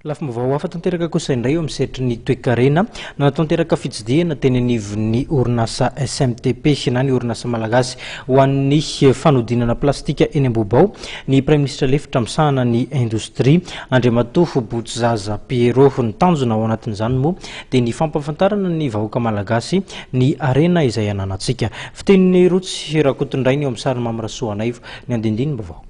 Lafim-baovao hafa tanteraka kosa indray eo amin'ny sehatry ny toe-karena na tanteraka fitsidihana teny anivon'ny orinasa SMTP na ny orinasa malagasy ho an'ny fanodinana plastika eny Ambobao. Ny Prime Ministre lefitra misahana ny indostria Andriamatoa Boutzaza Pierrot ny tanjona ao anatin'izany moa dia ny fampafantarana ny vahoaka malagasy ny arena izay ananantsika. Fitenin'ny Rotsy Rakotondray ny eo amin'ny sariny Mamirasoa Anaivo ny andindiny vaovao.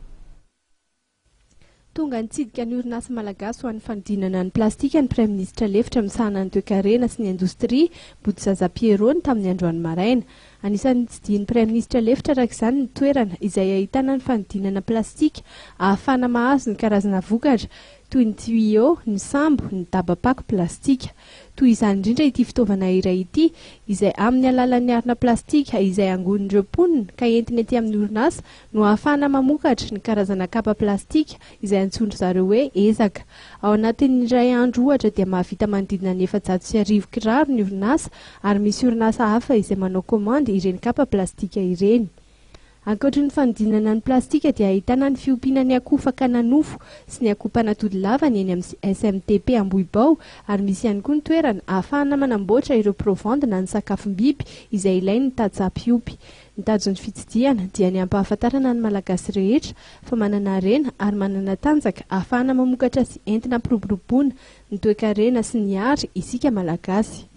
Tonga nitsidika ny orinasa malagasy ho an'ny fanodinana ny plastika ny Prime Ministre lefitra misahana ny toe-karena sy ny indostria Boutzaza Pierrot tamin'ny androany maraina. Anisan'ny tsidihin'ny Prime Ministre lefitra araka izany ny toerana izay ahitana ny fanodinana plastika ahafana mahazo ny karazana vokatra toy ny tuyau, ny sambo, ny daba-pako plastika. Toy izany indrindra ity fitaovana iray ity izay amin'ny alalan'ny arina plastika izay angon'ireo mponina ka entina ety amin'ny orinasa no ahafana mamokatra ny karazana kapa plastika izay antsoina zareo hoe ezaka. Ao anatin'ny iray andro ohatra dia mahavita manodidina ny 400 kiraro ny orinasa ary misy orinasa hafa izay manao komandy ireny kapa plastika ireny. Ankoatra ny fanodinana ny plastika dia ahitana ny fiompiana ny akoho fakana nofo sy ny akoho panatody lava ny eny amin'ny SMTP Ambohibao ary misy ihany koa ny toerana ahafahana manamboatra ireo provende na ny sakafom-biby izay ilainy ny tadisa-piompy. Ny tajon'ny fitsidihana dia ny ampahafantarana ny malagasy rehetra fa manana harena ary manana tanjaka ahafahana mamokatra sy entina piroboroboana ny toe-karena sy ny ary isika malagasy.